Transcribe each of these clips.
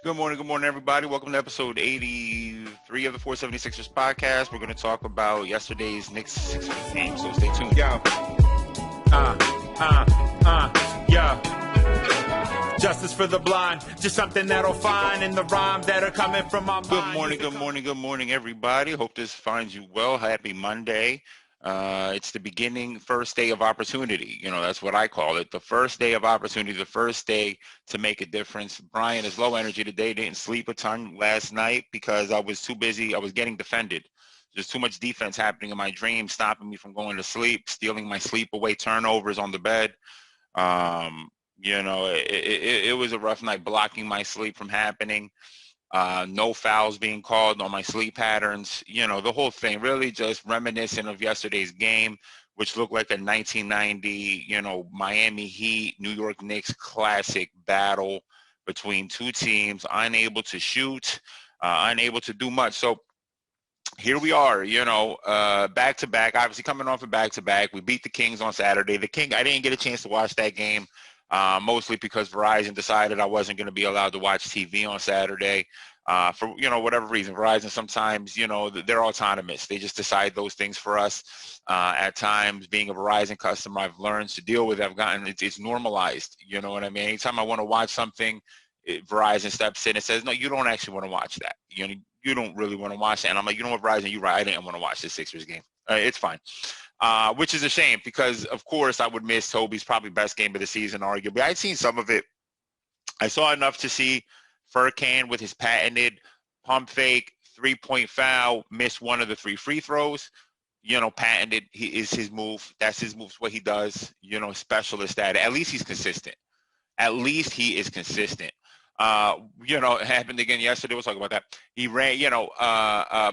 Good morning, everybody. Welcome to episode 83 of the 476ers podcast. We're going to talk about yesterday's Knicks Sixers game, so stay tuned. Yo. Yeah. Justice for the blind, just something that'll find in the rhyme that are coming from my mind. Good morning, everybody. Hope this finds you well. Happy Monday. It's the beginning, first day of opportunity. You know, that's what I call it. The first day of opportunity, the first day to make a difference. Brian is low energy today. Didn't sleep a ton last night because I was too busy. I was getting defended. There's too much defense happening in my dreams, stopping me from going to sleep, stealing my sleep away, turnovers on the bed. It was a rough night, blocking my sleep from happening. No fouls being called on my sleep patterns, the whole thing, really just reminiscent of yesterday's game, which looked like a 1990, Miami Heat, New York Knicks classic battle between two teams, unable to shoot, unable to do much. So here we are, back-to-back, obviously coming off a back-to-back. We beat the Kings on Saturday. I didn't get a chance to watch that game. Mostly because Verizon decided I wasn't going to be allowed to watch TV on Saturday for, whatever reason. Verizon sometimes, they're autonomous. They just decide those things for us. At times, being a Verizon customer, I've learned to deal with it. It's normalized. You know what I mean? Anytime I want to watch something, Verizon steps in and says, no, you don't actually want to watch that. You don't really want to watch that. And I'm like, you know what, Verizon, you're right. I didn't want to watch the Sixers game. It's fine. Which is a shame because, of course, I would miss Toby's probably best game of the season, arguably. I'd seen some of it. I saw enough to see Furkan with his patented pump fake, three-point foul, missed one of the three free throws. Patented is his move. That's his move. It's what he does. Specialist at it. At least he's consistent. At least he is consistent. It happened again yesterday. We'll talk about that. He ran,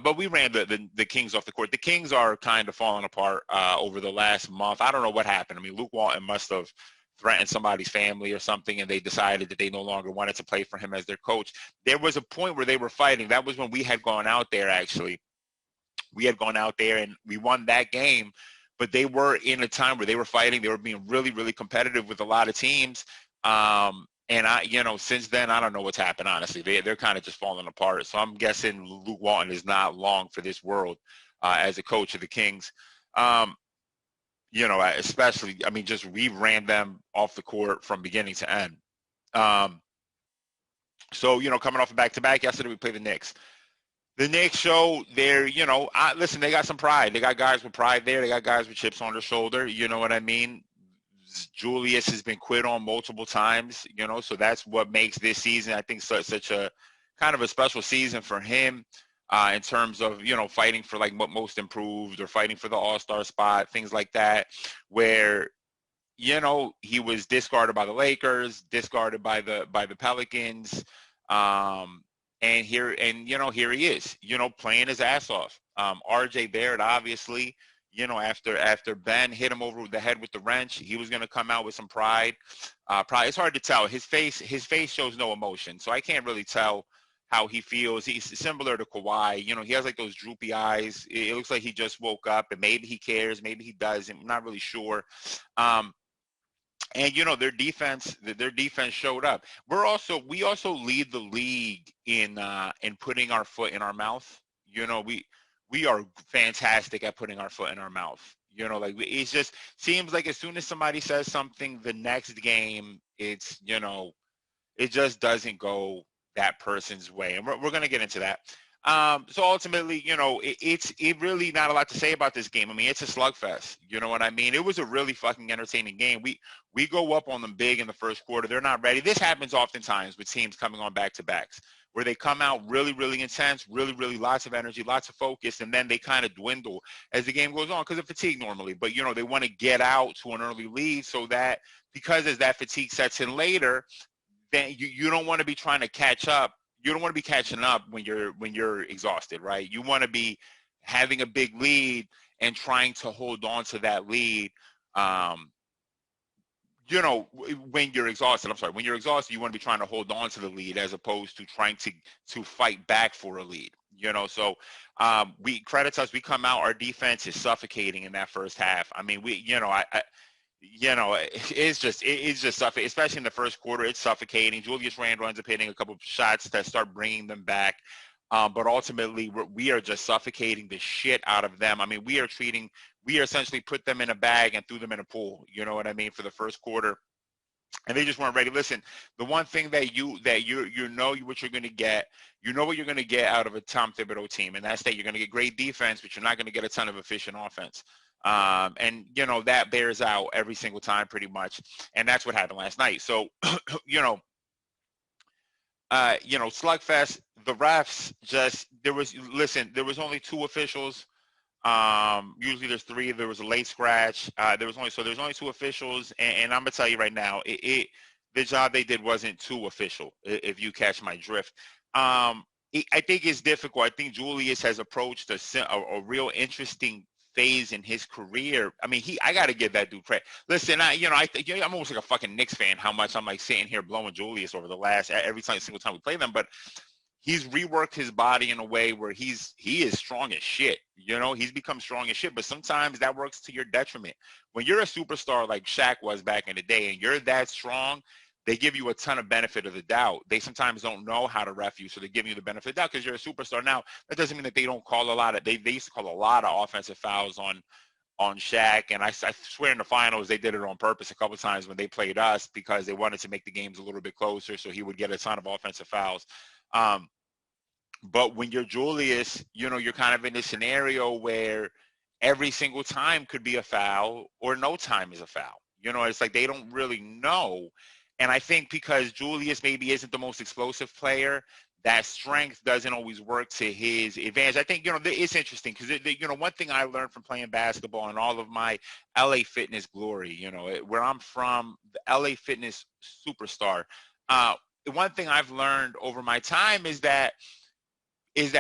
but we ran the Kings off the court. The Kings are kind of falling apart over the last month. I don't know what happened. I mean, Luke Walton must have threatened somebody's family or something, and they decided that they no longer wanted to play for him as their coach. There was a point where they were fighting. That was when we had gone out there, actually. We had gone out there, and we won that game, but they were in a time where they were fighting. They were being really, really competitive with a lot of teams. And since then, I don't know what's happened, honestly. They're kind of just falling apart. So I'm guessing Luke Walton is not long for this world as a coach of the Kings. Especially, just we ran them off the court from beginning to end. Coming off a back-to-back, yesterday we played the Knicks. The Knicks show listen, they got some pride. They got guys with pride there. They got guys with chips on their shoulder. You know what I mean? Julius has been quit on multiple times, so that's what makes this season, I think, such a kind of a special season for him in terms of, fighting for like what most improved or fighting for the all-star spot, things like that, where, he was discarded by the Lakers, discarded by the Pelicans. And here he is, playing his ass off. RJ Barrett, obviously, after Ben hit him over the head with the wrench, he was going to come out with some pride. It's hard to tell. His face shows no emotion, so I can't really tell how he feels. He's similar to Kawhi. He has like those droopy eyes. It looks like he just woke up, and maybe he cares, maybe he doesn't. I'm not really sure. And their defense showed up. We also lead the league in putting our foot in our mouth. We are fantastic at putting our foot in our mouth. It just seems like as soon as somebody says something, the next game, it's, it just doesn't go that person's way. And we're going to get into that. So ultimately, it's really not a lot to say about this game. It's a slugfest. You know what I mean? It was a really fucking entertaining game. We go up on them big in the first quarter. They're not ready. This happens oftentimes with teams coming on back-to-backs, where they come out really, really intense, really, really lots of energy, lots of focus, and then they kind of dwindle as the game goes on because of fatigue normally. But, they want to get out to an early lead so that because as that fatigue sets in later, then you don't want to be trying to catch up. You don't want to be catching up when you're exhausted, right? You want to be having a big lead and trying to hold on to that lead. When you're exhausted, when you're exhausted, you want to be trying to hold on to the lead as opposed to trying to fight back for a lead. So we credits us. We come out, our defense is suffocating in that first half. it's just suffocating, especially in the first quarter. It's suffocating. Julius Randle ends up hitting a couple of shots that start bringing them back. But ultimately, we are just suffocating the shit out of them. I mean, we essentially put them in a bag and threw them in a pool. You know what I mean? For the first quarter. And they just weren't ready. Listen, the one thing that you know what you're going to get, you know what you're going to get out of a Tom Thibodeau team, and that's that you're going to get great defense, but you're not going to get a ton of efficient offense. And that bears out every single time, pretty much, and that's what happened last night. So, you know, slugfest. The refs just there was only two officials. Usually there's three. There was a late scratch. There's only two officials, and I'm gonna tell you right now, the job they did wasn't too official. If you catch my drift, I think it's difficult. I think Julius has approached a real interesting phase in his career. I mean, I got to give that dude credit. Listen, I'm almost like a fucking Knicks fan. How much I'm like sitting here blowing Julius over the last single time we play them, but he's reworked his body in a way where he is strong as shit. He's become strong as shit, but sometimes that works to your detriment. When you're a superstar like Shaq was back in the day and you're that strong, they give you a ton of benefit of the doubt. They sometimes don't know how to ref you, so they give you the benefit of the doubt because you're a superstar. Now, that doesn't mean that they don't call a lot of, they used to call a lot of offensive fouls on Shaq, and I swear in the finals they did it on purpose a couple of times when they played us because they wanted to make the games a little bit closer, so he would get a ton of offensive fouls. But when you're Julius, you're kind of in this scenario where every single time could be a foul or no time is a foul. It's like they don't really know. And I think because Julius maybe isn't the most explosive player, that strength doesn't always work to his advantage. I think, it's interesting because, one thing I learned from playing basketball and all of my LA Fitness glory, where I'm from, the LA Fitness superstar, one thing I've learned over my time is that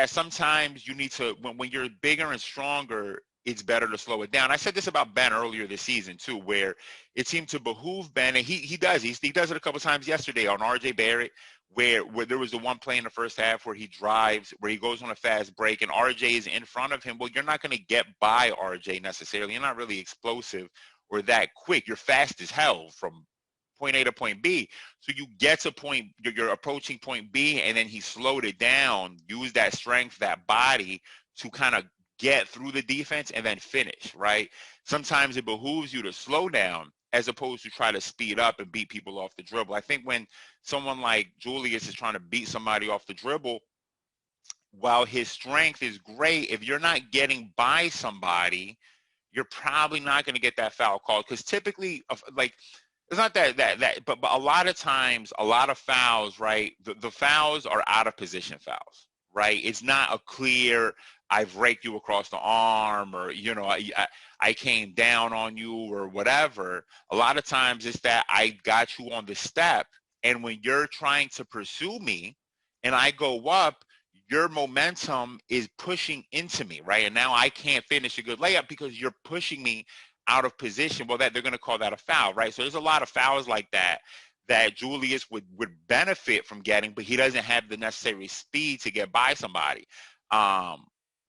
sometimes you need to, when you're bigger and stronger, it's better to slow it down. I said this about Ben earlier this season too, where it seemed to behoove Ben, and he does it a couple times yesterday on RJ Barrett, where there was the one play in the first half where he drives, where he goes on a fast break and RJ is in front of him. Well, you're not going to get by RJ necessarily. You're not really explosive or that quick. You're fast as hell from point A to point B. So you get to you're approaching point B, and then he slowed it down, use that strength, that body to kind of get through the defense and then finish, right? Sometimes it behooves you to slow down as opposed to try to speed up and beat people off the dribble. I think when someone like Julius is trying to beat somebody off the dribble, while his strength is great, if you're not getting by somebody, you're probably not going to get that foul called, because typically, like, it's not but a lot of times, a lot of fouls, right? The fouls are out of position fouls, right? It's not a clear, I've raked you across the arm, or, I came down on you or whatever. A lot of times it's that I got you on the step, and when you're trying to pursue me and I go up, your momentum is pushing into me, right? And now I can't finish a good layup because you're pushing me out of position. Well, they're going to call that a foul, right? So there's a lot of fouls like that Julius would benefit from getting, but he doesn't have the necessary speed to get by somebody.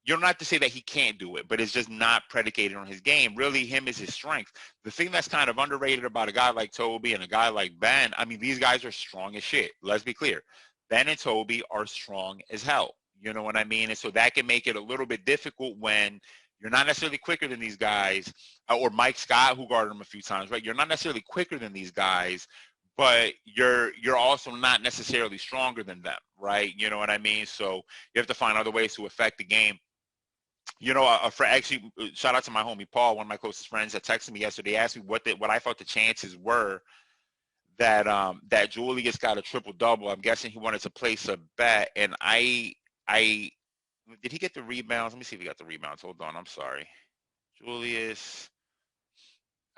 You're not to say that he can't do it, but it's just not predicated on his game. Really, him is his strength. The thing that's kind of underrated about a guy like Toby and a guy like Ben, I mean, these guys are strong as shit. Let's be clear. Ben and Toby are strong as hell. You know what I mean? And so that can make it a little bit difficult when you're not necessarily quicker than these guys, or Mike Scott, who guarded him a few times, right? You're not necessarily quicker than these guys, but you're also not necessarily stronger than them, right? You know what I mean? So you have to find other ways to affect the game. Actually, shout out to my homie Paul, one of my closest friends, that texted me yesterday, asked me what I thought the chances were that Julius got a triple double. I'm guessing he wanted to place a bet, and I did he get the rebounds? Let me see if he got the rebounds. Hold on, I'm sorry. Julius.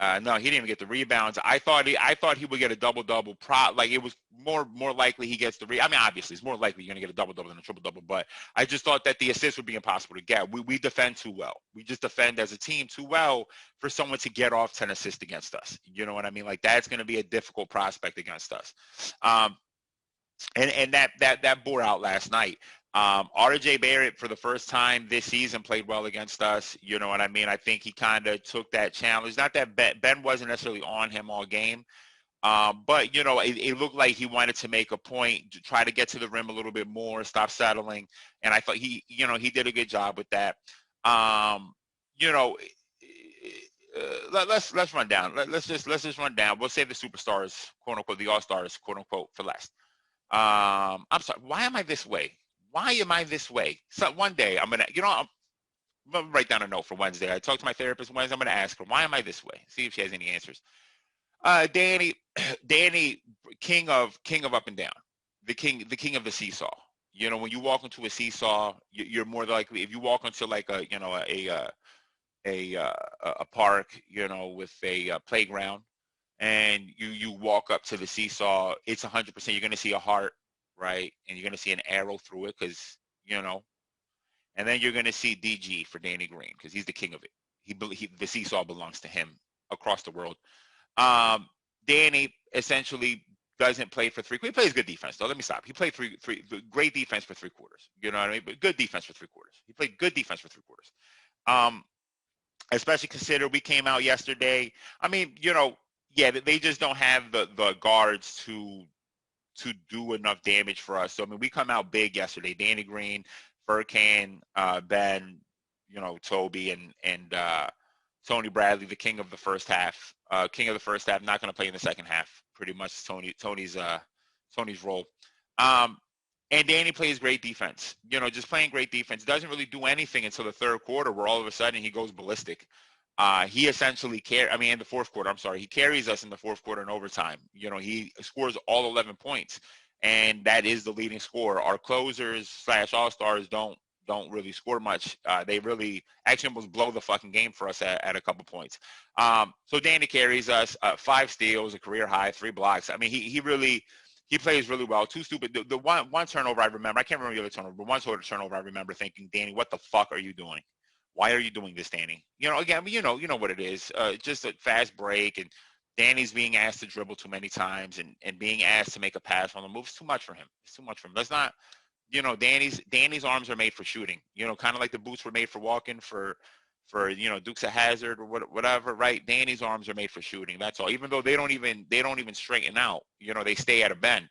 No, he didn't even get the rebounds. I thought he would get a double-double. Like, it was more likely he gets the I mean, obviously, it's more likely you're going to get a double-double than a triple-double, but I just thought that the assist would be impossible to get. We defend too well. We just defend as a team too well for someone to get off 10 assists against us. You know what I mean? Like, that's going to be a difficult prospect against us. And that bore out last night. RJ Barrett, for the first time this season, played well against us. You know what I mean? I think he kind of took that challenge. Not that Ben wasn't necessarily on him all game, but, you know, it looked like he wanted to make a point, to try to get to the rim a little bit more, stop settling. And I thought he did a good job with that. You know, let's run down. Let's just run down. We'll save the superstars, quote unquote, the all-stars, quote unquote, for last. I'm sorry. Why am I this way? Why am I this way? So one day I'm gonna, I'm gonna write down a note for Wednesday. I talked to my therapist Wednesday. I'm gonna ask her, why am I this way? See if she has any answers. Danny, Danny, king of up and down, the king of the seesaw. You know, when you walk into a seesaw, you're more likely, if you walk into like a park, with a playground, and you walk up to the seesaw, it's 100%. You're gonna see a heart, right, and you're gonna see an arrow through it, because and then you're gonna see DG for Danny Green, because he's the king of it. The seesaw belongs to him across the world. Danny essentially doesn't play for three. He plays good defense, though. Let me stop. He played three great defense for 3/4. You know what I mean? But good defense for 3/4. He played good defense for 3/4. Especially consider we came out yesterday. I mean, yeah, they just don't have the guards to do enough damage for us. So I mean, we come out big yesterday. Danny Green, Furkan, Ben, Toby, and Tony Bradley, the king of the first half. King of the first half, not going to play in the second half. Pretty much Tony's role. And Danny plays great defense. Just playing great defense. Doesn't really do anything until the third quarter, where all of a sudden he goes ballistic. He essentially in the fourth quarter, I'm sorry. He carries us in the fourth quarter in overtime. He scores all 11 points, and that is the leading scorer. Our closers / all-stars don't really score much. They really actually almost blow the fucking game for us at a couple points. So Danny carries us, 5 steals, a career high, 3 blocks. I mean, he plays really well. Too stupid. The one turnover I remember, I can't remember the other turnover, but one turnover I remember thinking, Danny, what the fuck are you doing? Why are you doing this, Danny? Again, you know what it is. Just a fast break, and Danny's being asked to dribble too many times, and being asked to make a pass on the move. It's too much for him. It's too much for him. Let's not, Danny's arms are made for shooting. Kind of like the boots were made for walking, for Dukes of Hazzard or whatever, right? Danny's arms are made for shooting. That's all. Even though they don't even straighten out. they stay at a bend,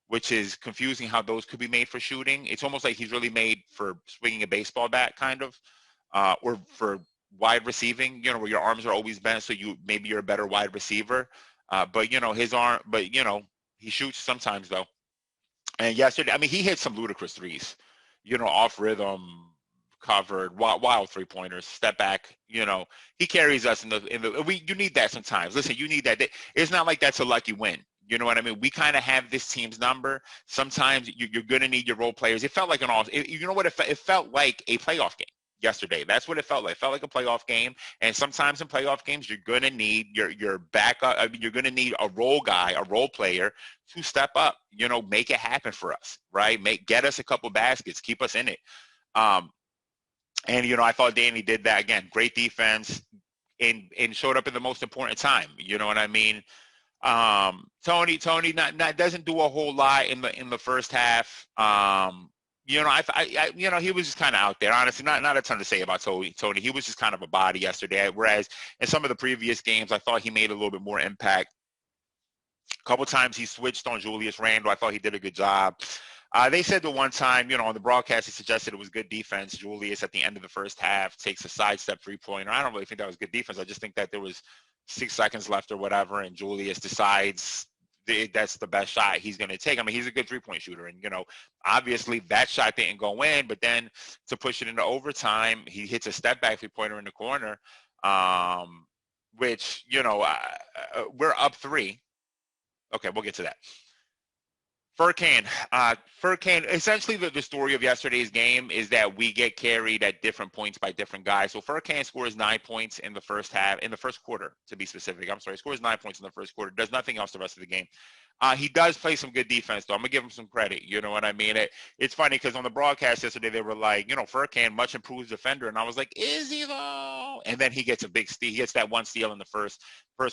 which is confusing how those could be made for shooting. It's almost like he's really made for swinging a baseball bat, kind of, or for wide receiving. Where your arms are always bent, so maybe you're a better wide receiver. But his arm, but he shoots sometimes though. And yesterday, I mean, he hit some ludicrous threes, off rhythm, covered, wild 3-pointers, step back. He carries us in the. You need that sometimes. Listen, you need that. It's not like that's a lucky win. You know what I mean? We kind of have this team's number. Sometimes you're going to need your role players. It felt like you know what? It felt like a playoff game yesterday. That's what it felt like. It felt like a playoff game. And sometimes in playoff games, you're going to need your backup. I mean, you're going to need a role guy, a role player to step up, make it happen for us, right? Get us a couple baskets, keep us in it. And, I thought Danny did that again. Great defense and showed up in the most important time. You know what I mean? Tony doesn't do a whole lot in the first half. He was just kind of out there. Honestly, not a ton to say about Tony. He was just kind of a body yesterday. Whereas in some of the previous games, I thought he made a little bit more impact. A couple times he switched on Julius Randle. I thought he did a good job. They said the one time, on the broadcast, he suggested it was good defense. Julius, at the end of the first half, takes a sidestep 3-pointer. I don't really think that was good defense. I just think that there was 6 seconds left or whatever, and Julius decides that's the best shot he's going to take. I mean, he's a good 3-point shooter, and, obviously that shot didn't go in, but then to push it into overtime, he hits a step-back 3-pointer in the corner, which, we're up 3. Okay, we'll get to that. Furkan, essentially the story of yesterday's game is that we get carried at different points by different guys. So Furkan scores 9 points in the first quarter, to be specific. I'm sorry, scores 9 points in the first quarter, does nothing else the rest of the game. He does play some good defense, though. I'm going to give him some credit. You know what I mean? It's funny because on the broadcast yesterday, they were like, Furkan, much improved defender. And I was like, is he, though? And then he gets a big steal. He gets that one steal in the first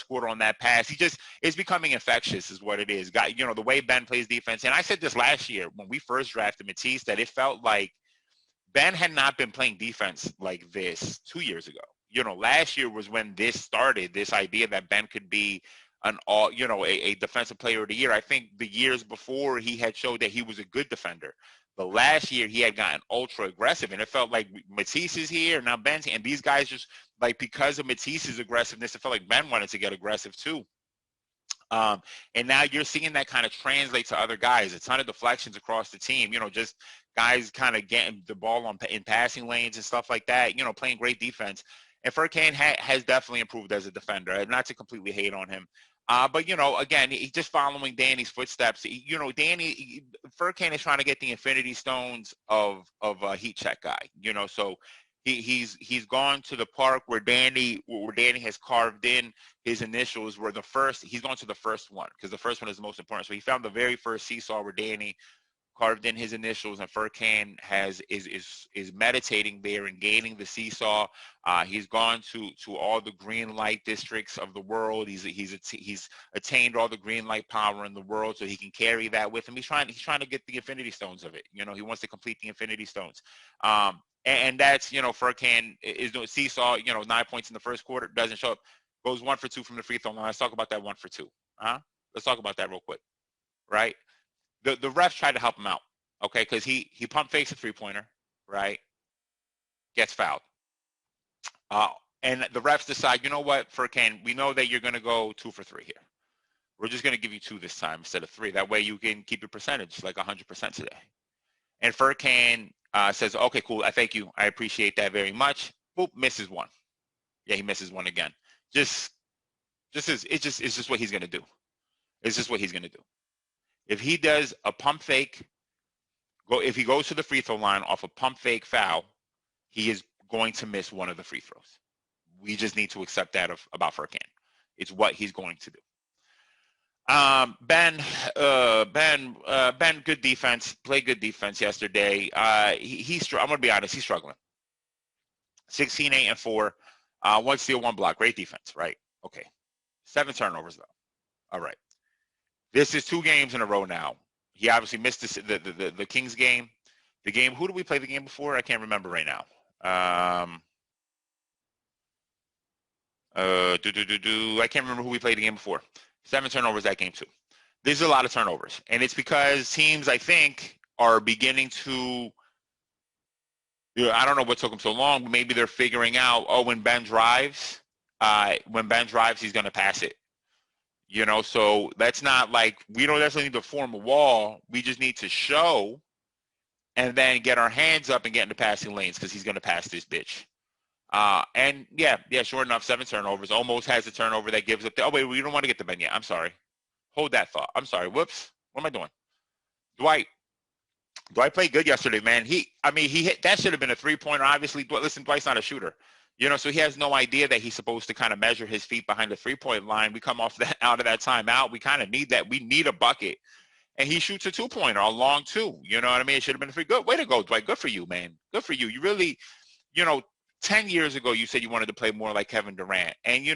quarter on that pass. He just is becoming infectious is what it is. The way Ben plays defense. And I said this last year when we first drafted Matisse, that it felt like Ben had not been playing defense like this 2 years ago. Last year was when this started, this idea that Ben could be a defensive player of the year. I think the years before he had showed that he was a good defender. But last year he had gotten ultra aggressive, and it felt like Matisse is here, now Ben's here, and these guys just, like, because of Matisse's aggressiveness, it felt like Ben wanted to get aggressive too. And now you're seeing that kind of translate to other guys. A ton of deflections across the team, just guys kind of getting the ball in passing lanes and stuff like that, playing great defense. And Furkan has definitely improved as a defender, not to completely hate on him. But, again, he's just following Danny's footsteps. Furkan is trying to get the infinity stones of a heat check guy, so he's gone to the park where Danny has carved in his initials were the first. He's gone to the first one because the first one is the most important. So he found the very first seesaw where Danny carved in his initials, and Furkan is meditating there and gaining the seesaw. He's gone to all the green light districts of the world. He's attained all the green light power in the world, so he can carry that with him. He's trying to get the infinity stones of it. He wants to complete the infinity stones. And that's, Furkan is doing seesaw, 9 points in the first quarter, doesn't show up, goes 1 for 2 from the free throw line. Let's talk about that 1 for 2. Let's talk about that real quick, right? The refs tried to help him out, okay, because he pump fakes a three-pointer, right, gets fouled. And the refs decide, you know what, Furkan, we know that you're going to go 2 for 3 here. We're just going to give you 2 this time instead of 3. That way you can keep your percentage like 100% today. And Furkan says, okay, cool, I thank you. I appreciate that very much. Boop, misses 1. Yeah, he misses 1 again. It's just what he's going to do. It's just what he's going to do. If he does a pump fake, if he goes to the free throw line off a pump fake foul, he is going to miss one of the free throws. We just need to accept that about Furkan. It's what he's going to do. Ben, good defense, played good defense yesterday. I'm going to be honest, he's struggling. 16, 8, and 4. 1 steal, 1 block. Great defense, right? Okay. 7 turnovers, though. All right. This is 2 games in a row now. He obviously missed the Kings game. The game, who did we play the game before? I can't remember right now. I can't remember who we played the game before. 7 turnovers that game too. There's a lot of turnovers. And it's because teams, I think, are beginning to, I don't know what took them so long, but maybe they're figuring out, when Ben drives, he's going to pass it. So that's not like, we don't necessarily need to form a wall. We just need to show and then get our hands up and get into passing lanes because he's going to pass this bitch. And yeah, sure enough, 7 turnovers. Almost has a turnover that gives up. Wait, we don't want to get to Ben yet. I'm sorry. Hold that thought. I'm sorry. Whoops. What am I doing? Dwight played good yesterday, man. He hit, that should have been a 3-pointer. Obviously, listen, Dwight's not a shooter. So he has no idea that he's supposed to kind of measure his feet behind the 3-point line. We come out of that timeout. We kind of need that. We need a bucket. And he shoots a 2-pointer, a long 2. You know what I mean? It should have been a 3. Good way to go, Dwight. Good for you, man. Good for you. You really, 10 years ago, you said you wanted to play more like Kevin Durant. And,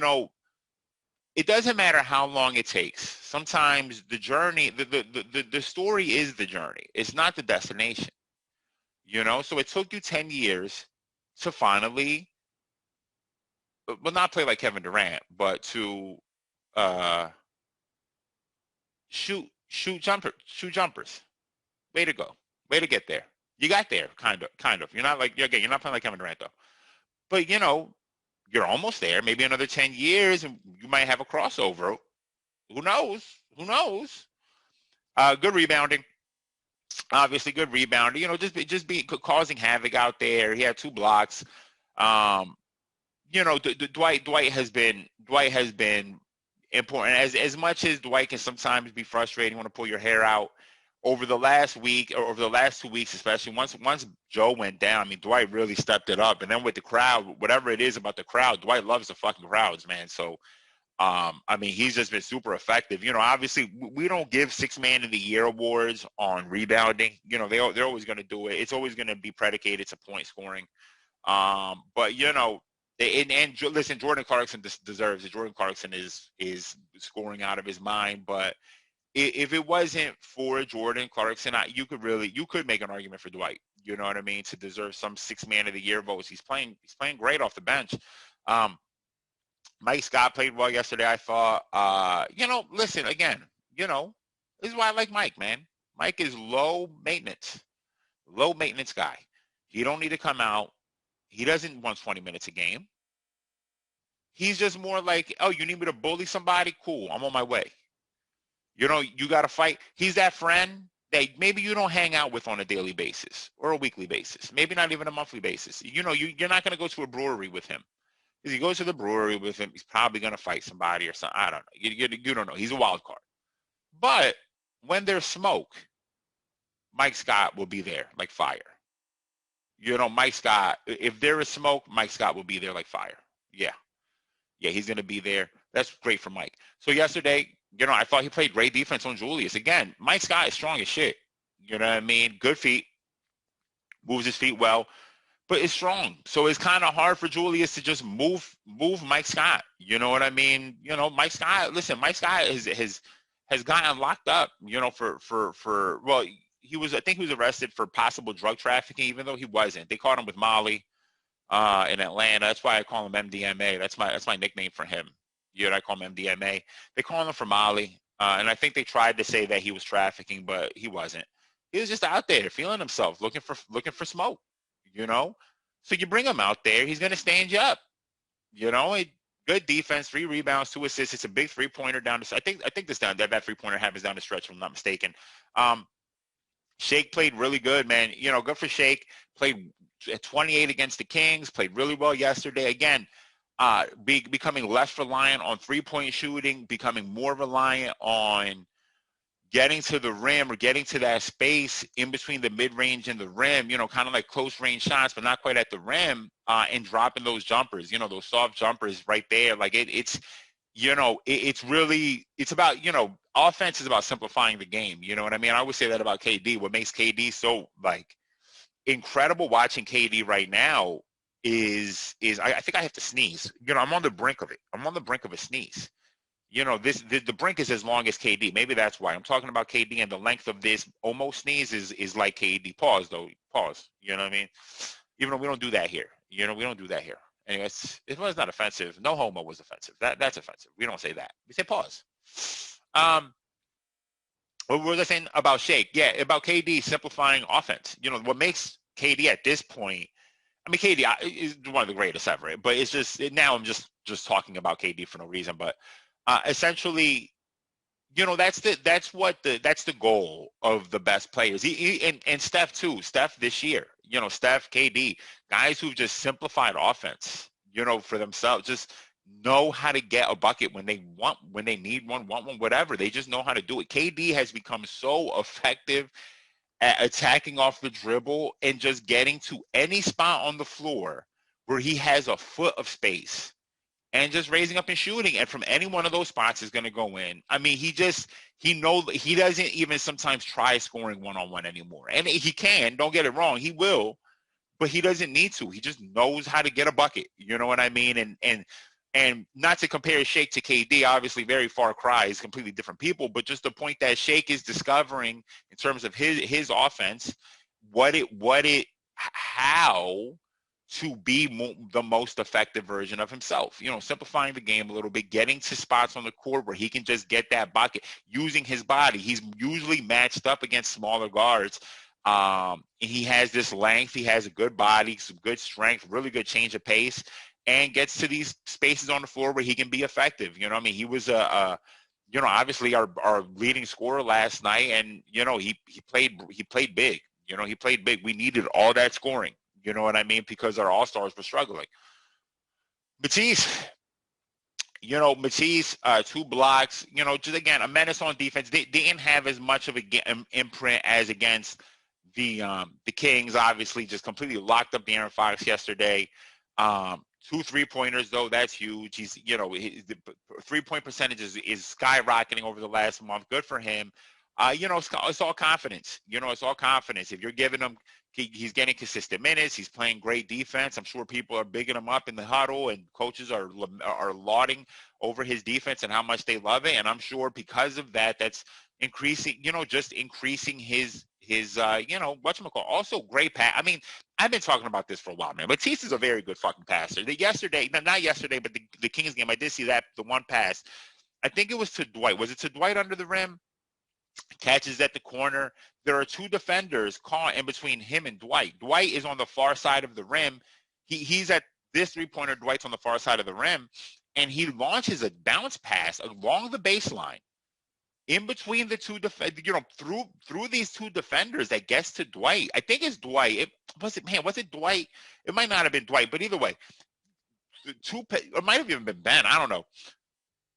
it doesn't matter how long it takes. Sometimes the journey, the story is the journey. It's not the destination. So it took you 10 years to finally, well, not play like Kevin Durant, but to shoot jumpers. Way to go. Way to get there. You got there, kind of. You're not playing like Kevin Durant, though. But, you're almost there. Maybe another 10 years, and you might have a crossover. Who knows? Good rebounding. Obviously, good rebounding. Just be causing havoc out there. He had 2 blocks. Dwight has been important. As much as Dwight can sometimes be frustrating, want to pull your hair out. Over the last week, or over the last 2 weeks, especially once Joe went down, Dwight really stepped it up. And then with the crowd, whatever it is about the crowd, Dwight loves the fucking crowds, man. So I mean, he's just been super effective. You know, obviously, we don't give Six Man of the Year awards on rebounding. You know, they're always going to do it. It's always going to be predicated to point scoring. But you know, listen, Jordan Clarkson deserves it. Jordan Clarkson is scoring out of his mind. But if it wasn't for Jordan Clarkson, you could make an argument for Dwight. You know what I mean? To deserve some Six Man of the Year votes. He's playing great off the bench. Mike Scott played well yesterday, I thought. You know, listen, again, you know, this is why I like Mike, man. Mike is low maintenance guy. He don't need to come out. He doesn't want 20 minutes a game. He's just more like, oh, you need me to bully somebody? Cool, I'm on my way. You know, you got to fight. He's that friend that maybe you don't hang out with on a daily basis or a weekly basis, maybe not even a monthly basis. You know, you're not going to go to a brewery with him. If you go to the brewery with him, he's probably going to fight somebody or something. I don't know. You don't know. He's a wild card. But when there's smoke, Mike Scott will be there like fire. You know, Mike Scott, if there is smoke, Mike Scott will be there like fire. Yeah. Yeah, he's going to be there. That's great for Mike. So yesterday, you know, I thought he played great defense on Julius. Again, Mike Scott is strong as shit. You know what I mean? Good feet. Moves his feet well. But it's strong. So it's kind of hard for Julius to just move Mike Scott. You know what I mean? You know, Mike Scott, listen, Mike Scott has gotten locked up, you know, well, I think he was arrested for possible drug trafficking, even though he wasn't. They caught him with Molly in Atlanta. That's why I call him MDMA. That's my nickname for him. You know, I call him MDMA. They call him for Molly. And I think they tried to say that he was trafficking, but he wasn't. He was just out there feeling himself, looking for smoke. You know, so you bring him out there, he's going to stand you up. You know, good defense, 3 rebounds, 2 assists. It's a big 3-pointer down the. I think that 3-pointer happens down the stretch, if I'm not mistaken. Shake played really good, man. You know, good for Shake. Played at 28 against the Kings. Played really well yesterday. Again, becoming less reliant on 3-point shooting, becoming more reliant on getting to the rim or getting to that space in between the mid-range and the rim, you know, kind of like close-range shots, but not quite at the rim, and dropping those jumpers, you know, those soft jumpers right there. Like it's, you know, it's about, you know, offense is about simplifying the game. You know what I mean? I would say that about KD. What makes KD so, like, incredible watching KD right now is I think I have to sneeze. You know, I'm on the brink of it. I'm on the brink of a sneeze. You know, the brink is as long as KD. Maybe that's why I'm talking about KD, and the length of this almost sneeze is like KD. Pause, though. Pause. You know what I mean? Even though we don't do that here. You know, we don't do that here. Anyway, it was not offensive. No homo was offensive. That's offensive. We don't say that. We say pause. What was I saying about Shake? Yeah, about KD simplifying offense. You know, what makes KD at this point, I mean, KD is one of the greatest ever, but it's just, now I'm just talking about KD for no reason, but essentially, you know, that's the goal of the best players. And Steph too. Steph this year, you know, Steph, KD, guys who've just simplified offense, you know, for themselves, just know how to get a bucket when they need one, want one, whatever. They just know how to do it. KD has become so effective at attacking off the dribble and just getting to any spot on the floor where he has a foot of space and just raising up and shooting. And from any one of those spots is going to go in. I mean, he doesn't even sometimes try scoring one-on-one anymore. And he can, don't get it wrong, he will, but he doesn't need to. He just knows how to get a bucket. You know what I mean? And not to compare Shake to KD, obviously very far cries, completely different people, but just the point that Shake is discovering in terms of his offense, how to be the most effective version of himself. You know, simplifying the game a little bit, getting to spots on the court where he can just get that bucket, using his body. He's usually matched up against smaller guards. And he has this length. He has a good body, some good strength, really good change of pace, and gets to these spaces on the floor where he can be effective. You know what I mean? He was you know, obviously our leading scorer last night, and you know, he played big. You know, he played big. We needed all that scoring. You know what I mean? Because our all-stars were struggling. Matisse, 2 blocks, you know, just again, a menace on defense. They didn't have as much of an imprint as against the Kings, obviously, just completely locked up De'Aaron Fox yesterday. 2 3-pointers, though. That's huge. He's, the 3-point percentage is skyrocketing over the last month. Good for him. It's all confidence. It's all confidence. If you're giving him, he's getting consistent minutes. He's playing great defense. I'm sure people are bigging him up in the huddle, and coaches are lauding over his defense and how much they love it. And I'm sure because of that, that's increasing, just increasing his whatchamacallit. Also great pass. I mean, I've been talking about this for a while, man. Matisse is a very good fucking passer. Not yesterday, but the Kings game, I did see that, the one pass. I think it was to Dwight. Was it to Dwight under the rim? Catches at the corner. There are two defenders caught in between him and Dwight. Dwight is on the far side of the rim. He's at this 3-pointer. Dwight's on the far side of the rim, and he launches a bounce pass along the baseline in between the two through these two defenders that gets to Dwight. I think it's Dwight. Was it Dwight? It might not have been Dwight, but either way, it might have even been Ben. I don't know.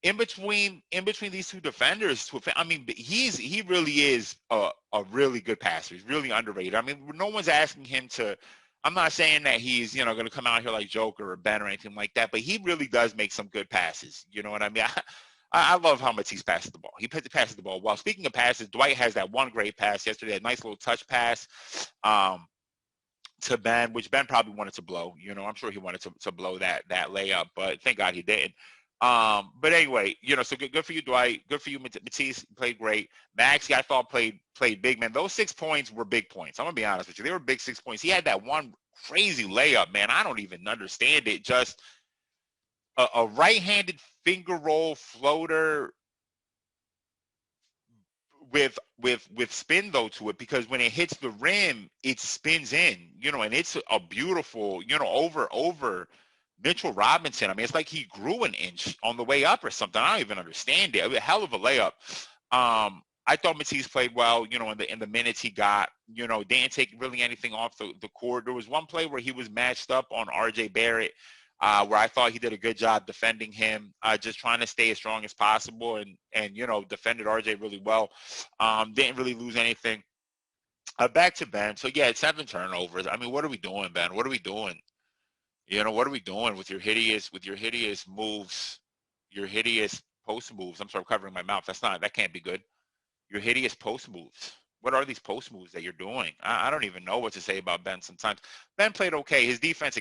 In between these two defenders, I mean, he really is a really good passer. He's really underrated. I mean, no one's asking him to. I'm not saying that he's going to come out here like Joker or Ben or anything like that, but he really does make some good passes. You know what I mean? I love how Matisse passes the ball. He passes the ball well. Speaking of passes, Dwight has that one great pass yesterday, a nice little touch pass to Ben, which Ben probably wanted to blow. I'm sure he wanted to blow that layup, but thank God he didn't. But anyway, so good for you, Dwight. Good for you, Matisse. Played great. Maxey, I thought played big, man. Those 6 points were big points. I'm gonna be honest with you. They were big 6 points. He had that one crazy layup, man. I don't even understand it. Just a right-handed finger roll floater with spin though to it, because when it hits the rim, it spins in, and it's a beautiful, over Mitchell Robinson. I mean, it's like he grew an inch on the way up or something. I don't even understand it. A hell of a layup. I thought Matisse played well, in the minutes he got, didn't take really anything off the court. There was one play where he was matched up on RJ Barrett, where I thought he did a good job defending him, just trying to stay as strong as possible, and defended RJ really well. Didn't really lose anything. Back to Ben. So yeah, it's 7 turnovers. I mean, what are we doing, Ben? What are we doing? What are we doing with your hideous moves, your hideous post moves? I'm sorry, covering my mouth. That can't be good. Your hideous post moves. What are these post moves that you're doing? I don't even know what to say about Ben sometimes. Ben played okay. His defense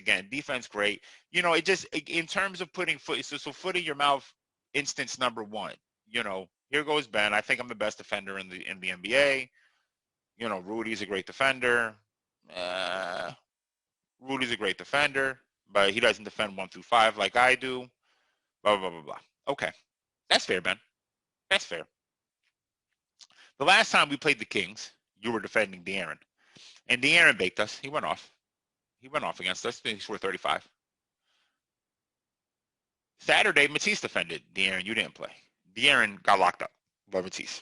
great. It just, in terms of putting foot in your mouth, instance number 1. Here goes Ben. I think I'm the best defender in the NBA. Rudy's a great defender. Rudy's a great defender, but he doesn't defend 1 through 5 like I do. Blah, blah, blah, blah. Okay. That's fair, Ben. That's fair. The last time we played the Kings, you were defending De'Aaron. And De'Aaron baked us. He went off. He went off against us. He scored 35. Saturday, Matisse defended De'Aaron. You didn't play. De'Aaron got locked up by Matisse.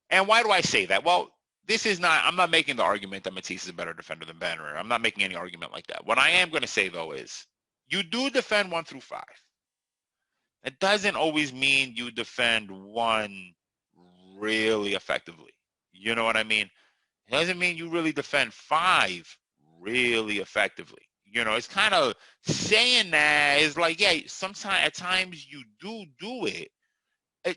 And why do I say that? Well, I'm not making the argument that Matisse is a better defender than Ben. I'm not making any argument like that. What I am going to say, though, is you do defend 1 through 5. It doesn't always mean you defend 1 really effectively. You know what I mean? It doesn't mean you really defend 5 really effectively. It's kind of saying that is like, yeah, sometimes at times you do it.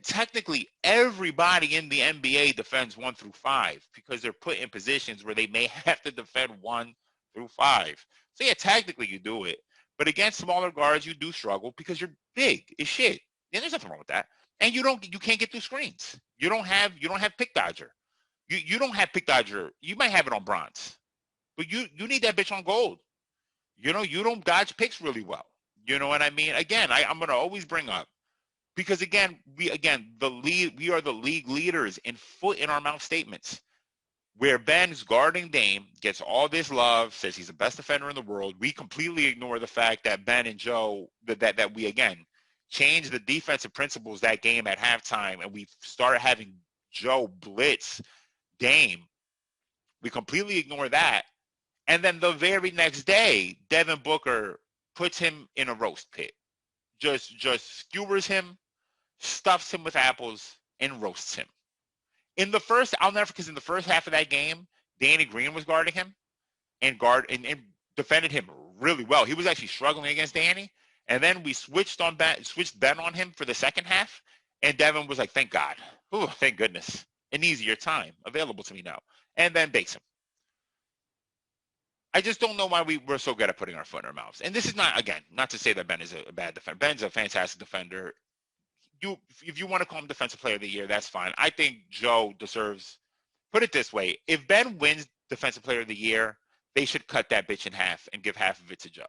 Technically, everybody in the NBA defends 1 through 5 because they're put in positions where they may have to defend 1 through 5. So yeah, technically you do it, but against smaller guards you do struggle because you're big as shit. And there's nothing wrong with that. And you can't get through screens. You don't have pick dodger. You don't have pick dodger. You might have it on bronze, but you need that bitch on gold. You don't dodge picks really well. You know what I mean? Again, I'm gonna always bring up, because we are the league leaders in foot in our mouth statements. Where Ben's guarding Dame gets all this love, says he's the best defender in the world, we completely ignore the fact that Ben and Joe, that we again changed the defensive principles that game at halftime, and we started having Joe blitz Dame. We completely ignore that. And then the very next day, Devin Booker puts him in a roast pit. Just skewers him, stuffs him with apples, and roasts him. I'll never forget, in the first half of that game, Danny Green was guarding him and defended him really well. He was actually struggling against Danny, and then we switched Ben on him for the second half, and Devin was like, "Thank God, ooh, thank goodness, an easier time available to me now," and then bakes him. I just don't know why we're so good at putting our foot in our mouths. And this is not, again, not to say that Ben is a bad defender. Ben's a fantastic defender. If you want to call him Defensive Player of the Year, that's fine. I think Joe deserves. Put it this way: if Ben wins Defensive Player of the Year, they should cut that bitch in half and give half of it to Joe.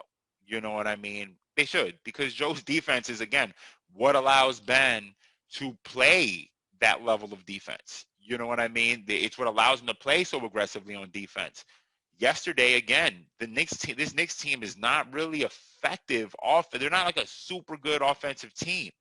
You know what I mean? They should, because Joe's defense is, again, what allows Ben to play that level of defense. You know what I mean? It's what allows him to play so aggressively on defense. Yesterday, again, this Knicks team is not really effective off. They're not like a super good offensive team.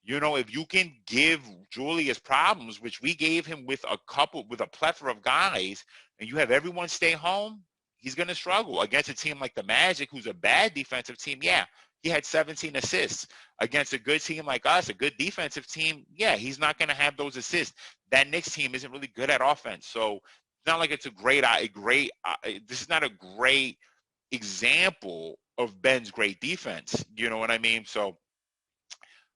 You know, if you can give Julius problems, which we gave him with a plethora of guys, and you have everyone stay home, he's going to struggle against a team like the Magic, who's a bad defensive team. Yeah, he had 17 assists against a good team like us, a good defensive team. Yeah, he's not going to have those assists. That Knicks team isn't really good at offense. So it's not like it's this is not a great example of Ben's great defense. You know what I mean? So,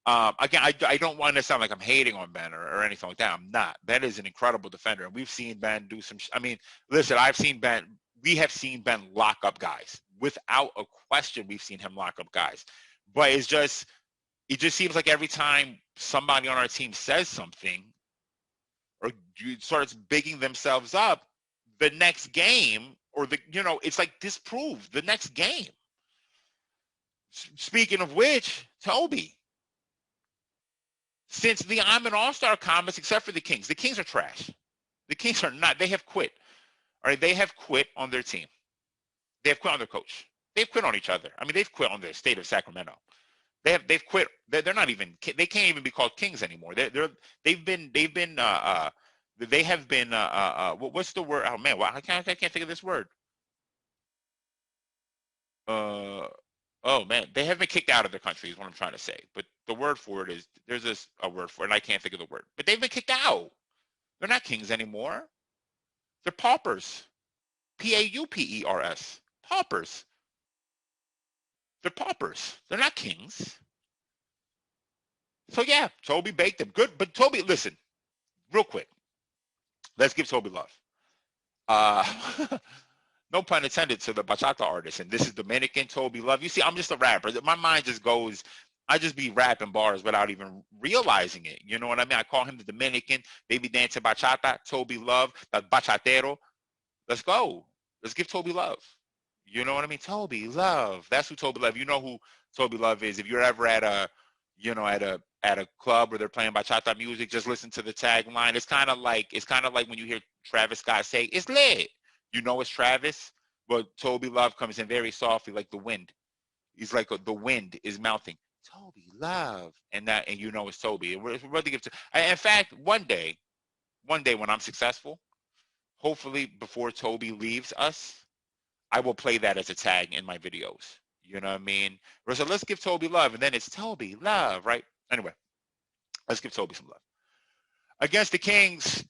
again, I don't want to sound like I'm hating on Ben or anything like that. I'm not. Ben is an incredible defender, and we've seen Ben do some. I mean, listen, we have seen Ben lock up guys. Without a question, we've seen him lock up guys. But it just seems like every time somebody on our team says something or starts bigging themselves up, the next game it's like disproved the next game. Speaking of which, Toby. Since the I'm an All-Star comments, except for the Kings are trash. The Kings are not. They have quit. All right, they have quit on their team. They have quit on their coach. They've quit on each other. I mean, they've quit on the state of Sacramento. They've quit. They're not even. They can't even be called Kings anymore. They have been. What's the word? Oh man, I can't think of this word. Oh man, they have been kicked out of their country is what I'm trying to say. But the word for it is there's a word for it, and I can't think of the word. But they've been kicked out. They're not kings anymore. They're paupers. Paupers. Paupers. They're paupers. They're not kings. So yeah, Toby baked them. Good, but Toby, listen, real quick. Let's give Toby love. No pun intended to the bachata artist, and this is Dominican Toby Love. You see, I'm just a rapper. My mind just goes, I just be rapping bars without even realizing it. You know what I mean? I call him the Dominican, baby dancing bachata, Toby Love, the bachatero. Let's go. Let's give Toby love. You know what I mean? Toby Love. That's who Toby Love. You know who Toby Love is. If you're ever at a club where they're playing bachata music, just listen to the tagline. It's kind of like when you hear Travis Scott say, "It's lit." You know it's Travis, but Toby Love comes in very softly, like the wind. He's like the wind is mouthing, Toby Love, and you know it's Toby. We're really give to. In fact, one day when I'm successful, hopefully before Toby leaves us, I will play that as a tag in my videos. You know what I mean? So let's give Toby love, and then it's Toby Love, right? Anyway, let's give Toby some love. Against the Kings,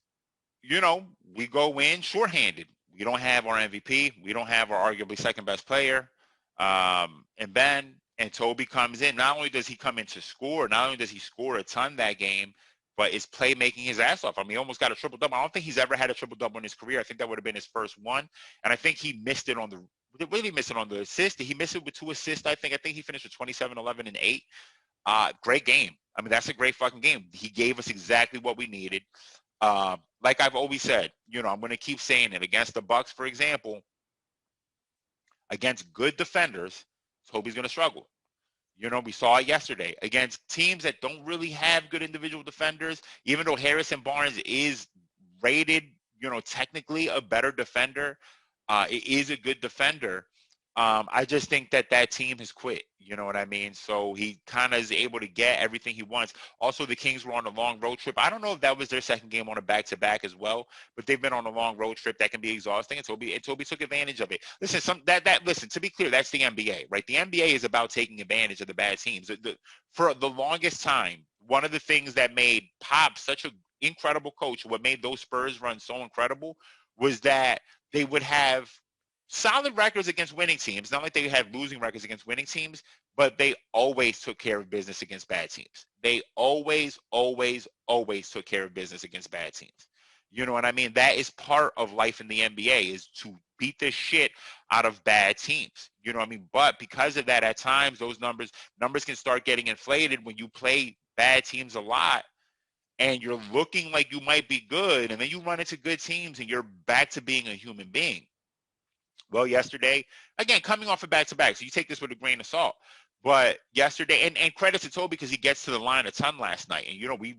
we go in shorthanded. We don't have our MVP. We don't have our arguably second best player. And Ben and Toby comes in. Not only does he come in to score, not only does he score a ton that game, but is playmaking his ass off. I mean, he almost got a triple-double. I don't think he's ever had a triple-double in his career. I think that would have been his first one. And I think he missed it on the assist. He missed it with 2 assists, I think. I think he finished with 27, 11, and 8. Great game. I mean, that's a great fucking game. He gave us exactly what we needed. Like I've always said, I'm going to keep saying it. Against the Bucks, for example, against good defenders, Toby's going to struggle. We saw it yesterday against teams that don't really have good individual defenders, even though Harrison Barnes is rated, technically a better defender. It is a good defender. I just think that team has quit. You know what I mean? So he kind of is able to get everything he wants. Also, the Kings were on a long road trip. I don't know if that was their second game on a back-to-back as well, but they've been on a long road trip that can be exhausting, and Toby took advantage of it. Listen, listen, to be clear, that's the NBA, right? The NBA is about taking advantage of the bad teams. For the longest time, one of the things that made Pop such an incredible coach, what made those Spurs run so incredible, was that they would have solid records against winning teams. Not like they had losing records against winning teams, but they always took care of business against bad teams. They always took care of business against bad teams. You know what I mean? That is part of life in the NBA, is to beat the shit out of bad teams. You know what I mean? But because of that, at times those numbers can start getting inflated when you play bad teams a lot and you're looking like you might be good, and then you run into good teams and you're back to being a human being. Well, yesterday, again, coming off a back-to-back, so you take this with a grain of salt. But yesterday, and credit to Toby because he gets to the line a ton last night. And, you know, we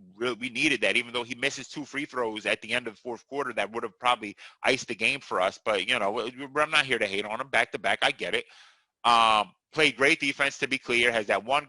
needed that, even though he misses 2 free throws at the end of the fourth quarter that would have probably iced the game for us. But, you know, I'm not here to hate on him. Back-to-back, I get it. Played great defense, to be clear. Has that one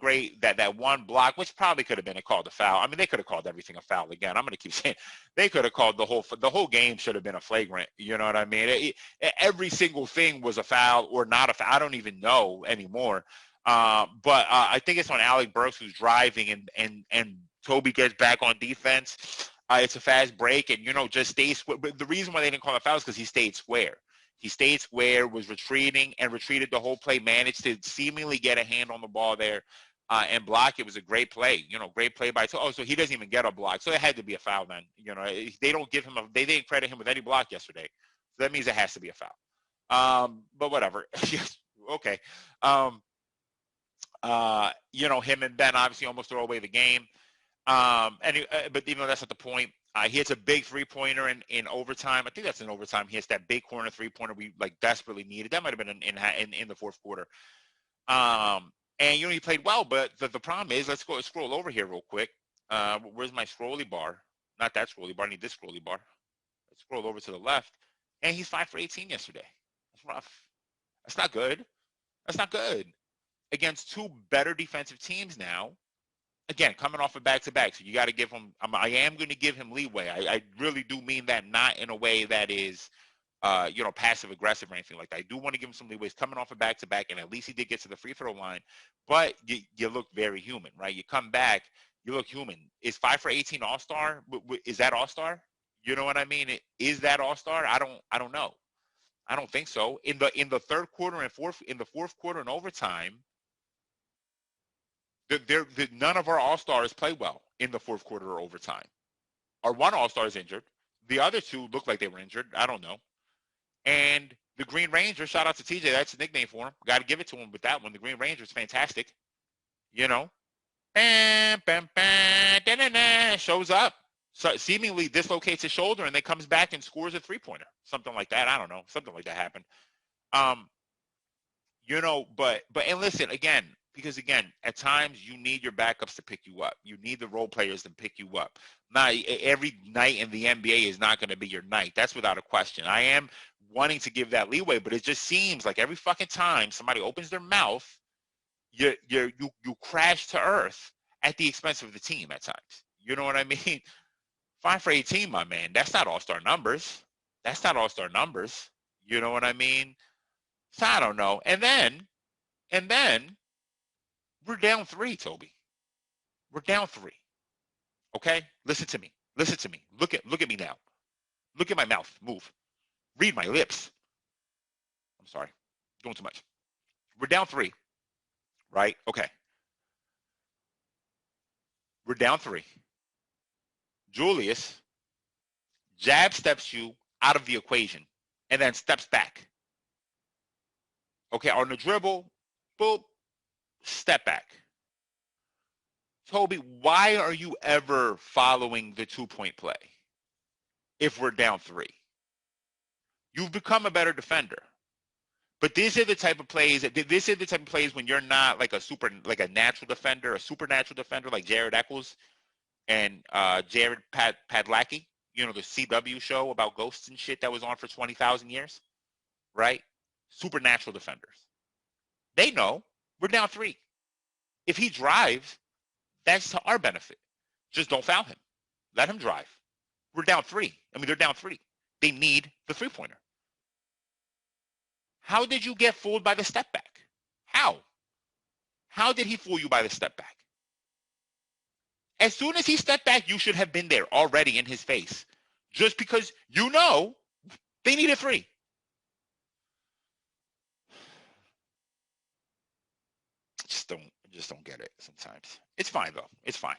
one block, which probably could have been called a foul. I mean, they could have called everything a foul again. I'm going to keep saying they could have called the whole game should have been a flagrant. You know what I mean? Every single thing was a foul or not a foul. I don't even know anymore. But I think it's on Alec Burks who's driving, and Toby gets back on defense. It's a fast break, and, you know, just stays. But the reason why they didn't call a foul is because he stayed square. He stayed square, was retreating the whole play, managed to seemingly get a hand on the ball there and block. It was a great play, you know, great play by. So he doesn't even get a block. So it had to be a foul then. You know, they don't give him they didn't credit him with any block yesterday. So that means it has to be a foul. But whatever. Yes. Okay. You know, him and Ben obviously almost throw away the game. But even though that's not the point, he hits a big 3-pointer in overtime. I think that's in overtime. He hits that big corner 3-pointer we like desperately needed. That might have been in the fourth quarter. And, you know, he played well, but the problem is, let's scroll over here real quick. Where's my scrolly bar? Not that scrolly bar. I need this scrolly bar. Let's scroll over to the left. And he's 5 for 18 yesterday. That's rough. That's not good. That's not good. Against 2 better defensive teams now. Again, coming off a back-to-back, so you got to give him. I am going to give him leeway. I really do mean that, not in a way that is, you know, passive-aggressive or anything like that. I do want to give him some leeway. He's coming off a back-to-back, and at least he did get to the free throw line. But you look very human, right? You come back, you look human. Is 5 for 18 All-Star? Is that All-Star? You know what I mean? Is that All-Star? I don't know. I don't think so. In the third quarter and fourth quarter and overtime. None of our All-Stars play well in the fourth quarter or overtime. Our one All-Star is injured. The other 2 look like they were injured. I don't know. And the Green Ranger, shout out to TJ, that's a nickname for him. Got to give it to him with that one. The Green Ranger is fantastic. You know? Shows up. So seemingly dislocates his shoulder and then comes back and scores a 3-pointer. Something like that. I don't know. Something like that happened. You know, but and listen, again, because, again, at times you need your backups to pick you up. You need the role players to pick you up. Now, every night in the NBA is not going to be your night. That's without a question. I am wanting to give that leeway, but it just seems like every fucking time somebody opens their mouth, you crash to earth at the expense of the team at times. You know what I mean? 5 for 18, my man. That's not All-Star numbers. That's not All-Star numbers. You know what I mean? So I don't know. And then we're down 3, Toby. We're down 3. Okay? Listen to me. Listen to me. Look at me now. Look at my mouth. Move. Read my lips. I'm sorry. Doing too much. We're down 3. Right? Okay. We're down 3. Julius jab steps you out of the equation and then steps back. Okay, on the dribble, boop, step back. Toby, why are you ever following the 2-point play if we're down 3? You've become a better defender. But these are the type of plays when you're not like a natural defender, a supernatural defender like Jared Eccles and Jared Padalecki, you know, the CW show about ghosts and shit that was on for 20,000 years, right? Supernatural defenders. They know we're down 3. If he drives, that's to our benefit. Just don't foul him. Let him drive. We're down 3. I mean, they're down 3. They need the 3-pointer. How did you get fooled by the step back? How? How did he fool you by the step back? As soon as he stepped back, you should have been there already in his face. Just because you know they needed 3. don't get it sometimes. It's fine though. It's fine.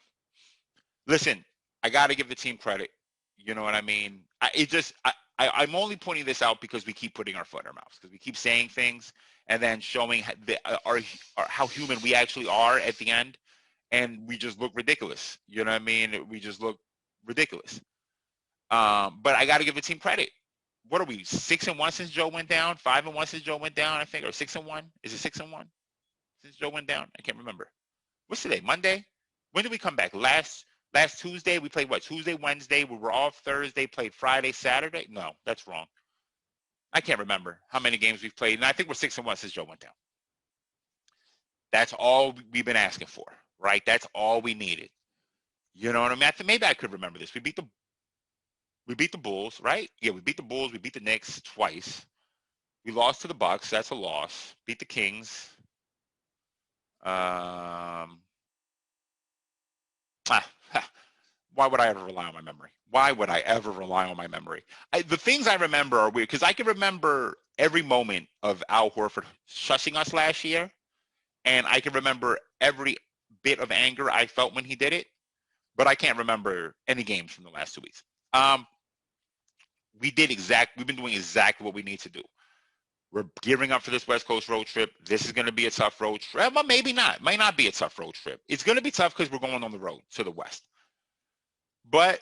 Listen, I got to give the team credit. You know what I mean? I'm only pointing this out because we keep putting our foot in our mouths, because we keep saying things and then showing how human we actually are at the end, and we just look ridiculous. You know what I mean? We just look ridiculous. But I got to give the team credit. What are we, 6-1 since Joe went down? 5-1 since Joe went down, I think, or 6-1? Is it 6-1 since Joe went down? I can't remember. What's today? Monday? When did we come back? Last Tuesday, we played what? Tuesday, Wednesday. We were off Thursday, played Friday, Saturday. No, that's wrong. I can't remember how many games we've played. And I think we're 6-1 since Joe went down. That's all we've been asking for, right? That's all we needed. You know what I mean? Maybe I could remember this. We beat the Bulls, right? Yeah, we beat the Bulls. We beat the Knicks twice. We lost to the Bucks. That's a loss. Beat the Kings. Why would I ever rely on my memory? Why would I ever rely on my memory? The things I remember are weird because I can remember every moment of Al Horford shushing us last year, and I can remember every bit of anger I felt when he did it, but I can't remember any games from the last 2 weeks. We've been doing exactly what we need to do. We're gearing up for this West Coast road trip. This is going to be a tough road trip. Well, maybe not. Might not be a tough road trip. It's going to be tough because we're going on the road to the West. But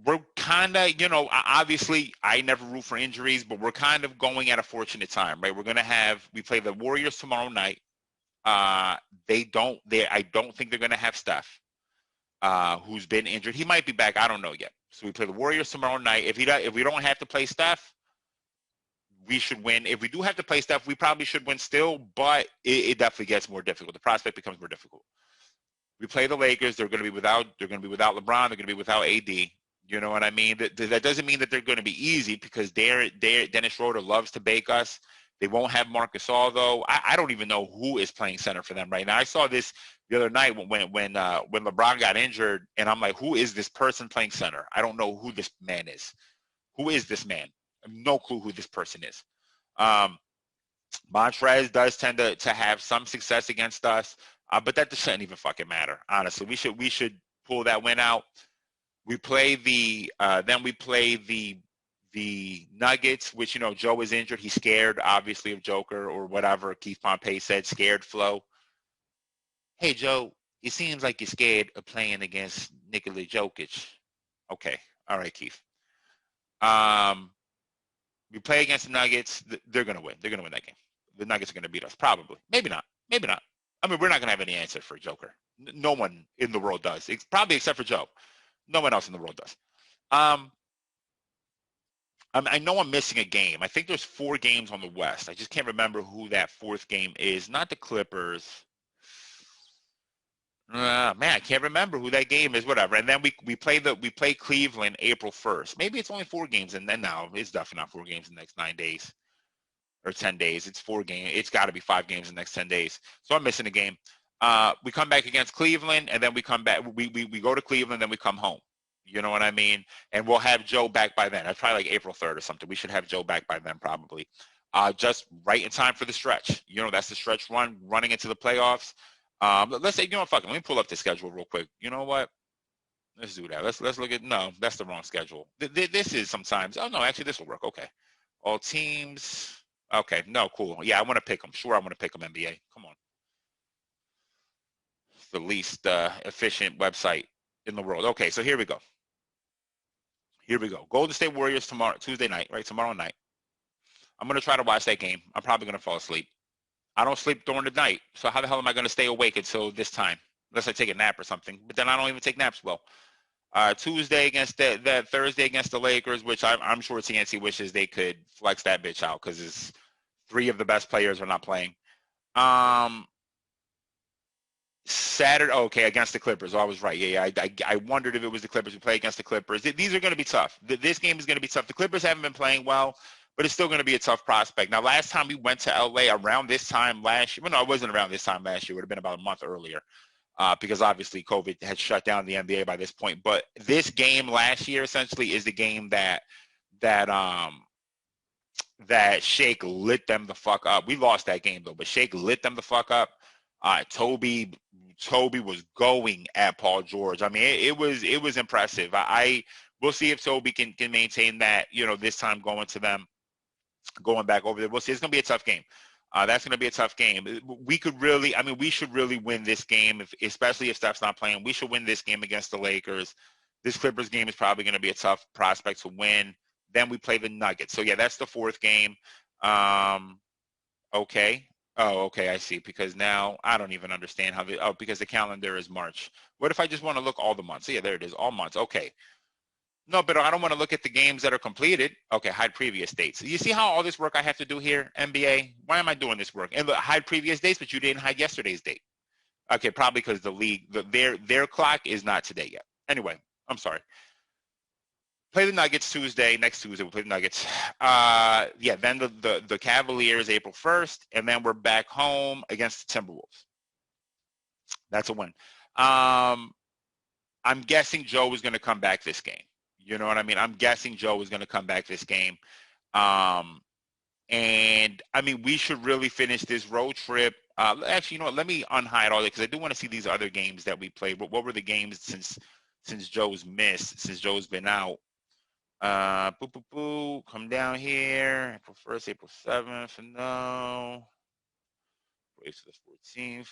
we're kind of, obviously I never root for injuries, but we're kind of going at a fortunate time, right? We play the Warriors tomorrow night. I don't think they're going to have Steph, who's been injured. He might be back. I don't know yet. So we play the Warriors tomorrow night. If we don't have to play Steph, we should win. If we do have to play Steph, we probably should win still, but it definitely gets more difficult. The prospect becomes more difficult. We play the Lakers. They're going to be without LeBron. They're going to be without AD. You know what I mean? That doesn't mean that they're going to be easy because Dennis Schroeder loves to bake us. They won't have Marc Gasol though. I don't even know who is playing center for them right now. I saw this the other night when LeBron got injured, and I'm like, who is this person playing center? I don't know who this man is. Who is this man? I have no clue who this person is. Montrez does tend to have some success against us, but that doesn't even fucking matter. Honestly, we should pull that win out. We play the Nuggets, which Joe is injured. He's scared, obviously, of Joker or whatever Keith Pompey said. Scared Flo. Hey Joe, it seems like you're scared of playing against Nikola Jokic. Okay, all right, Keith. We play against the Nuggets. They're going to win. They're going to win that game. The Nuggets are going to beat us. Probably. Maybe not. Maybe not. I mean, we're not going to have any answer for Joker. No one in the world does. Probably except for Joe. No one else in the world does. I know I'm missing a game. I think there's 4 games on the West. I just can't remember who that 4th game is. Not the Clippers. Man, I can't remember who that game is. Whatever. And then we play Cleveland April 1st. Maybe it's only 4 games, and then no, it's definitely not 4 games in the next 9 days or 10 days. It's 4 games. It's got to be 5 games in the next 10 days. So I'm missing a game. We come back against Cleveland, and then we come back. We go to Cleveland, then we come home. You know what I mean? And we'll have Joe back by then. That's probably like April 3rd or something. We should have Joe back by then probably. Just right in time for the stretch. That's the stretch running into the playoffs. Let's say, fuck it. Let me pull up the schedule real quick. You know what? Let's do that. Let's look at, no, that's the wrong schedule. This is sometimes, oh no, actually this will work. Okay. All teams. Okay. No, cool. Yeah, I want to pick them. Sure, I want to pick them NBA. Come on. It's the least efficient website in the world. Okay, so here we go. Golden State Warriors tomorrow, Tuesday night, right? Tomorrow night. I'm going to try to watch that game. I'm probably going to fall asleep. I don't sleep during the night, so how the hell am I going to stay awake until this time? Unless I take a nap or something. But then I don't even take naps well. Tuesday against that Thursday against the Lakers, which I'm sure TNT wishes they could flex that bitch out because it's 3 of the best players are not playing. Saturday, okay, against the Clippers. Oh, I was right. Yeah, I wondered if it was the Clippers who play against the Clippers. These are going to be tough. This game is going to be tough. The Clippers haven't been playing well, but it's still going to be a tough prospect. Now, last time we went to LA around this time last year, well, no, it wasn't around this time last year. It would have been about a month earlier because obviously COVID had shut down the NBA by this point. But this game last year essentially is the game that Shake lit them the fuck up. We lost that game, though, but Shake lit them the fuck up. Toby was going at Paul George. I mean, it was impressive. We'll see if Toby can maintain that, this time going back over there. We'll see. It's going to be a tough game. That's going to be a tough game. We should really win this game, especially if Steph's not playing. We should win this game against the Lakers. This Clippers game is probably going to be a tough prospect to win. Then we play the Nuggets. So, yeah, that's the fourth game. Okay. Oh, okay, I see. Because now I don't even understand because the calendar is March. What if I just want to look all the months? Yeah, there it is, all months. Okay. No, but I don't want to look at the games that are completed. Okay, hide previous dates. You see how all this work I have to do here, NBA? Why am I doing this work? And look, hide previous dates, but you didn't hide yesterday's date. Okay, probably because the league, their clock is not today yet. Anyway, I'm sorry. Play the Nuggets next Tuesday we'll play the Nuggets. Then the Cavaliers April 1st, and then we're back home against the Timberwolves. That's a win. I'm guessing Joe is going to come back this game. You know what I mean? I'm guessing Joe is going to come back this game. And, I mean, we should really finish this road trip. Actually, you know what? Let me unhide all that because I do want to see these other games that we played. What were the games since Joe's missed, since Joe's been out? Come down here. April 1st, April 7th. No. Wait for the 14th.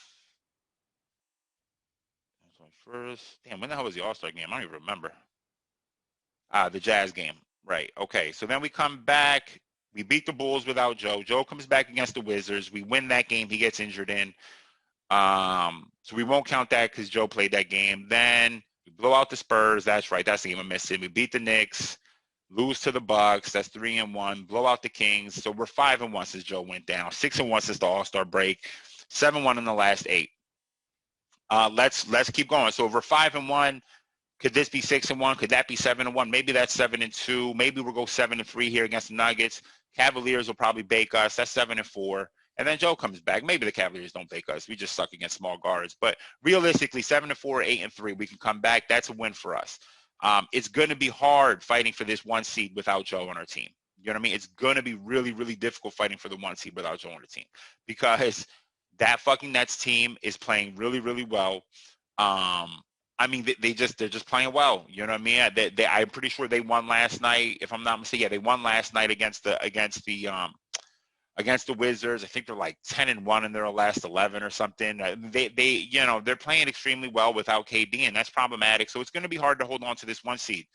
21st. Damn, when the hell was the All-Star game? I don't even remember. The Jazz game. Right. Okay. So then we come back. We beat the Bulls without Joe. Joe comes back against the Wizards. We win that game. He gets injured in. So we won't count that because Joe played that game. Then we blow out the Spurs. That's right. That's the game I'm missing. We beat the Knicks. Lose to the Bucks. That's 3-1. Blow out the Kings. So we're 5-1 since Joe went down. 6-1 since the All-Star break. 7-1 in the last 8. Let's keep going. So we're 5-1. Could this be 6-1? Could that be 7-1? Maybe that's 7-2. Maybe we'll go 7-3 here against the Nuggets. Cavaliers will probably bake us. That's 7-4. And then Joe comes back. Maybe the Cavaliers don't bake us. We just suck against small guards. But realistically, 7-4, 8-3, we can come back. That's a win for us. It's going to be hard fighting for this 1 seed without Joe on our team. You know what I mean? It's going to be really, really difficult fighting for the 1 seed without Joe on the team because that fucking Nets team is playing really, really well. I mean, they're just playing well. You know what I mean? I'm pretty sure they won last night. If I'm not mistaken, yeah, they won last night against the Wizards. I think they're like 10-1 in their last 11 or something. They're playing extremely well without KD, and that's problematic. So it's going to be hard to hold on to this 1 seed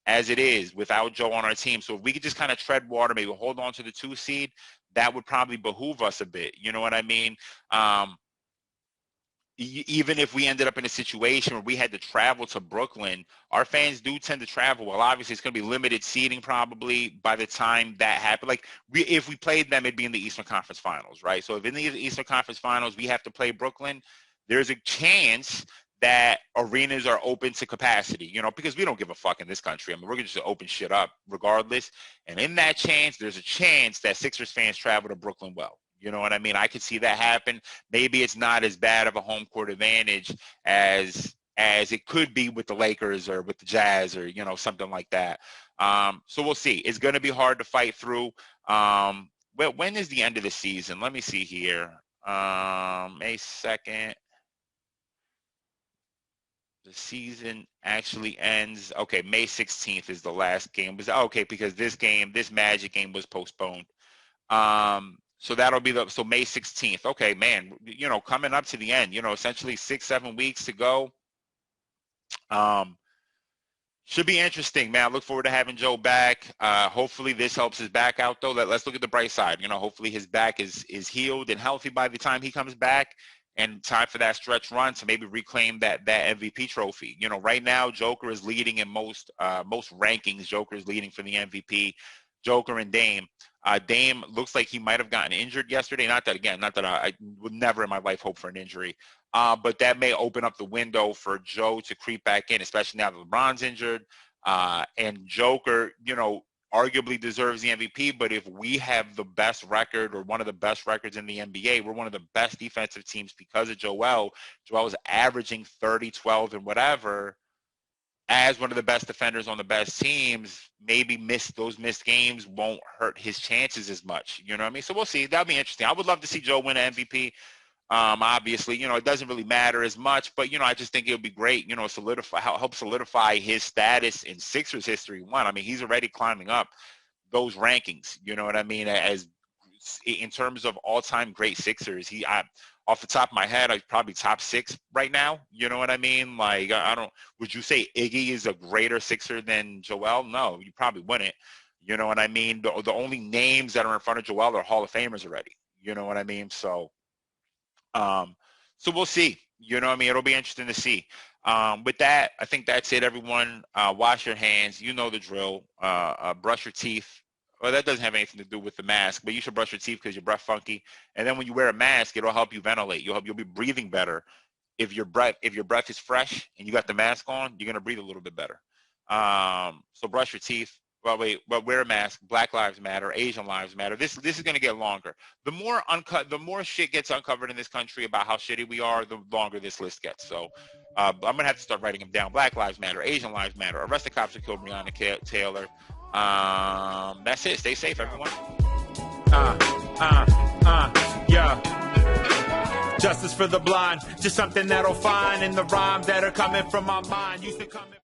as it is without Joe on our team. So if we could just kind of tread water, maybe hold on to the 2 seed, that would probably behoove us a bit. You know what I mean? Even if we ended up in a situation where we had to travel to Brooklyn, our fans do tend to travel. Well, obviously, it's going to be limited seating probably by the time that happened. Like, if we played them, it'd be in the Eastern Conference Finals, right? So if in the Eastern Conference Finals we have to play Brooklyn, there's a chance that arenas are open to capacity, because we don't give a fuck in this country. I mean, we're going to just open shit up regardless. And in that chance, there's a chance that Sixers fans travel to Brooklyn well. You know what I mean? I could see that happen. Maybe it's not as bad of a home court advantage as it could be with the Lakers or with the Jazz or, something like that. So we'll see. It's going to be hard to fight through. When is the end of the season? Let me see here. May 2nd. The season actually ends. Okay, May 16th is the last game. Okay, because this Magic game was postponed. So that'll be so May 16th. Okay, man, coming up to the end, essentially 6-7 weeks to go. Should be interesting, man. I look forward to having Joe back. Hopefully this helps his back out, though. Let's look at the bright side. Hopefully his back is healed and healthy by the time he comes back, and time for that stretch run to maybe reclaim that MVP trophy. Right now, Joker is leading in most rankings. Joker is leading for the MVP. Joker and Dame. Dame looks like he might have gotten injured yesterday. Not that I would never in my life hope for an injury. But that may open up the window for Joe to creep back in, especially now that LeBron's injured. And Joker, arguably deserves the MVP. But if we have the best record or one of the best records in the NBA, we're one of the best defensive teams because of Joel. Joel is averaging 30, 12, and whatever. As one of the best defenders on the best teams, maybe those missed games won't hurt his chances as much. You know what I mean? So we'll see. That'll be interesting. I would love to see Joe win an MVP. Obviously, it doesn't really matter as much, but, I just think it would be great, help solidify his status in Sixers history. One, I mean, he's already climbing up those rankings, you know what I mean? As in terms of all-time great Sixers, off the top of my head, I'm probably top 6 right now. You know what I mean? Like, I don't, would you say Iggy is a greater Sixer than Joel? No, you probably wouldn't. You know what I mean? The only names that are in front of Joel are Hall of Famers already. You know what I mean? So we'll see. You know what I mean? It'll be interesting to see. With that, I think that's it, everyone. Wash your hands. You know the drill. Brush your teeth. Well, that doesn't have anything to do with the mask, but you should brush your teeth because your breath funky. And then when you wear a mask, it'll help you ventilate. You'll be breathing better. If your breath is fresh and you got the mask on, you're gonna breathe a little bit better. So brush your teeth. Well, wear a mask. Black Lives Matter. Asian Lives Matter. This is going to get longer. The more shit gets uncovered in this country about how shitty we are, the longer this list gets. So I'm going to have to start writing them down. Black Lives Matter. Asian Lives Matter. Arrest the cops who killed Breonna Taylor. That's it. Stay safe, everyone. Yeah. Justice for the blind. Just something that'll find in the rhyme that are coming from my mind. Used to come